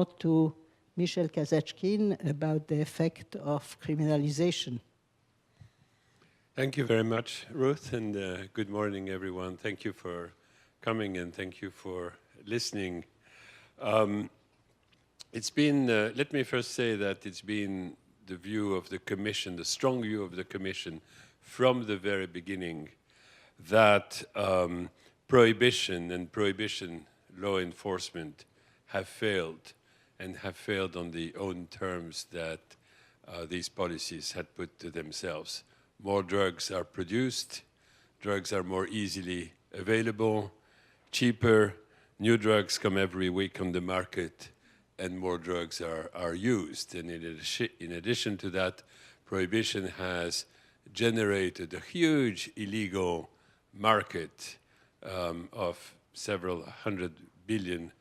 floor to Michel Kazatchkine about the effect of criminalization. Thank you very much, Ruth, and good morning, everyone. Thank you for coming and thank you for listening. It's been, let me first say that it's been the view of the Commission, the strong view of the Commission from the very beginning that prohibition and prohibition law enforcement have failed and have failed on the own terms that these policies had put to themselves. More drugs are produced, drugs are more easily available, cheaper, new drugs come every week on the market, and more drugs are used. And in addition to that, prohibition has generated a huge illegal market of several $100 billion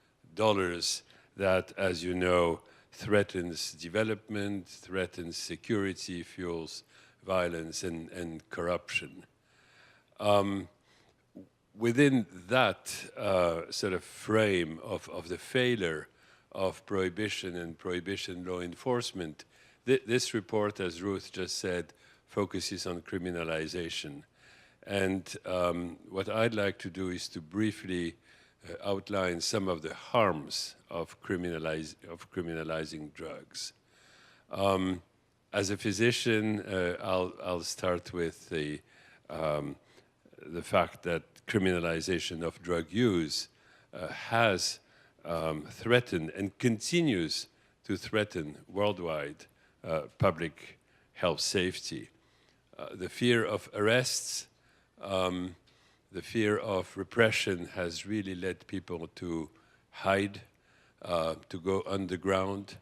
that, as you know, threatens development, threatens security, fuels violence and corruption. Within that sort of frame of the failure of prohibition and prohibition law enforcement, this report, as Ruth just said, focuses on criminalization. And what I'd like to do is to briefly outline some of the harms of criminalizing drugs. As a physician, I'll start with the fact that criminalization of drug use has threatened and continues to threaten worldwide public health safety. The fear of arrests, the fear of repression has really led people to hide, to go underground,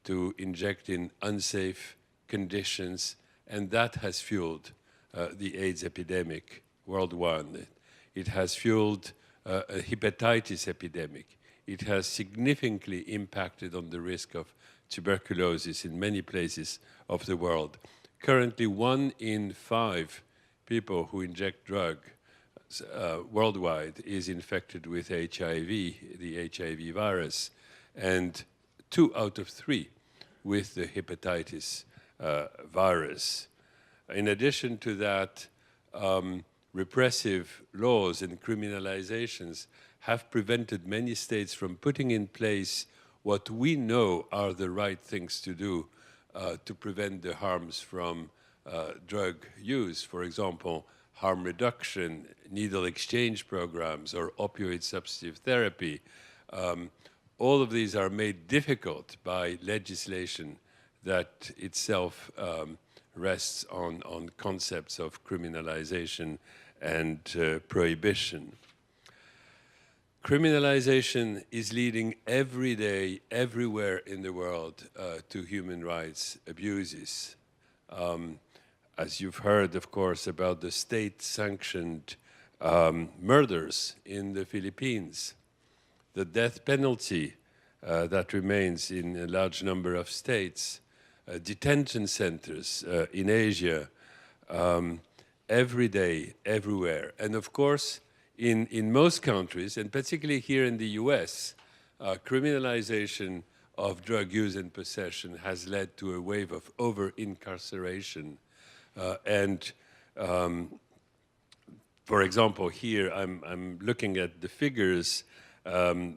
to inject in unsafe conditions, and that has fueled the AIDS epidemic worldwide. It has fueled a hepatitis epidemic. It has significantly impacted on the risk of tuberculosis in many places of the world. Currently, 1 in 5 people who inject drugs worldwide is infected with HIV, the HIV virus, and 2 out of 3 with the hepatitis virus. In addition to that, repressive laws and criminalizations have prevented many states from putting in place what we know are the right things to do to prevent the harms from drug use. For example, harm reduction, needle exchange programs, or opioid substitute therapy. All of these are made difficult by legislation that itself rests on concepts of criminalization and prohibition. Criminalization is leading every day, everywhere in the world, to human rights abuses. As you've heard, of course, about the state-sanctioned murders in the Philippines, the death penalty that remains in a large number of states, detention centers in Asia, every day, everywhere. And of course, in most countries, and particularly here in the US, criminalization of drug use and possession has led to a wave of over-incarceration. For example, here I'm looking at the figures, the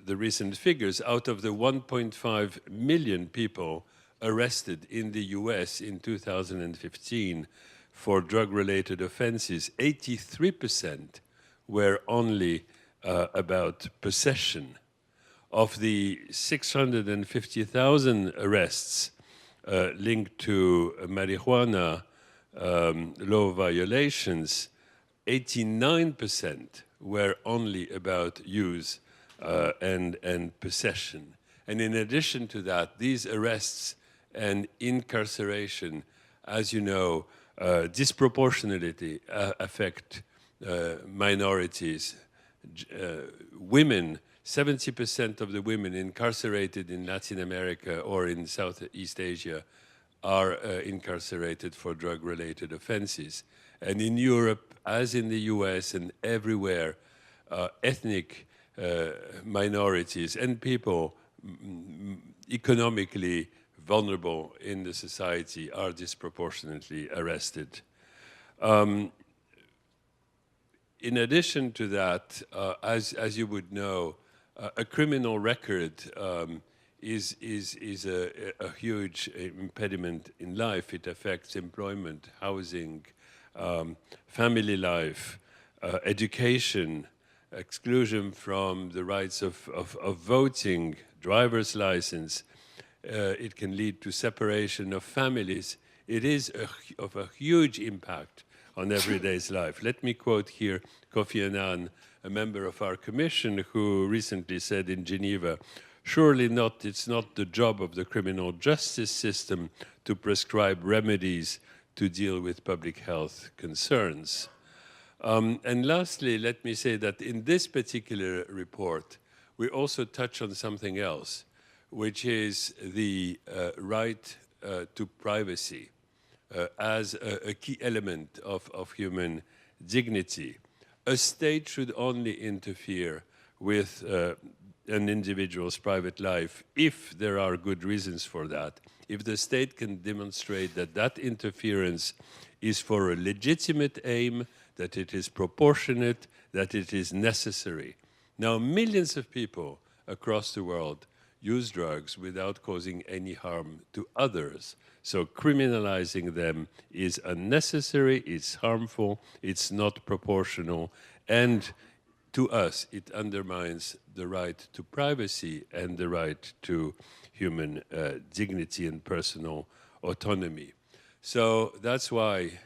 recent figures. Out of the 1.5 million people arrested in the US in 2015 for drug-related offenses, 83% were only about possession. Of the 650,000 arrests linked to marijuana law violations, 89% were only about use and possession. And in addition to that, these arrests and incarceration, as you know, disproportionately affect minorities, women. 70% of the women incarcerated in Latin America or in Southeast Asia are incarcerated for drug-related offenses. And in Europe, as in the US and everywhere, ethnic minorities and people economically vulnerable in the society are disproportionately arrested. In addition to that, as you would know, a criminal record is a huge impediment in life. It affects employment, housing, family life, education, exclusion from the rights of voting, driver's license. It can lead to separation of families. It is of a huge impact on everyday's life. Let me quote here Kofi Annan, a member of our commission, who recently said in Geneva, "Surely not, it's not the job of the criminal justice system to prescribe remedies to deal with public health concerns." And lastly, let me say that in this particular report, we also touch on something else, which is the right to privacy as a key element of human dignity. A state should only interfere with an individual's private life if there are good reasons for that. If the state can demonstrate that that interference is for a legitimate aim, that it is proportionate, that it is necessary. Now, millions of people across the world use drugs without causing any harm to others. So criminalizing them is unnecessary, it's harmful, it's not proportional, and to us, it undermines the right to privacy and the right to human dignity and personal autonomy. So that's why,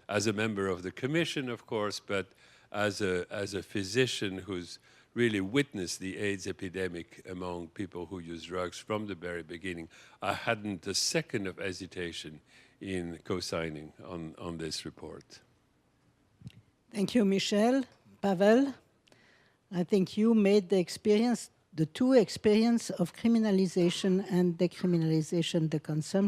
as a member of the Commission, of course, but as a physician who's really witnessed the AIDS epidemic among people who use drugs from the very beginning, I hadn't a second of hesitation in co-signing on this report. Thank you, Michel. Pavel, I think you made the two experience of criminalization and decriminalization, the consumption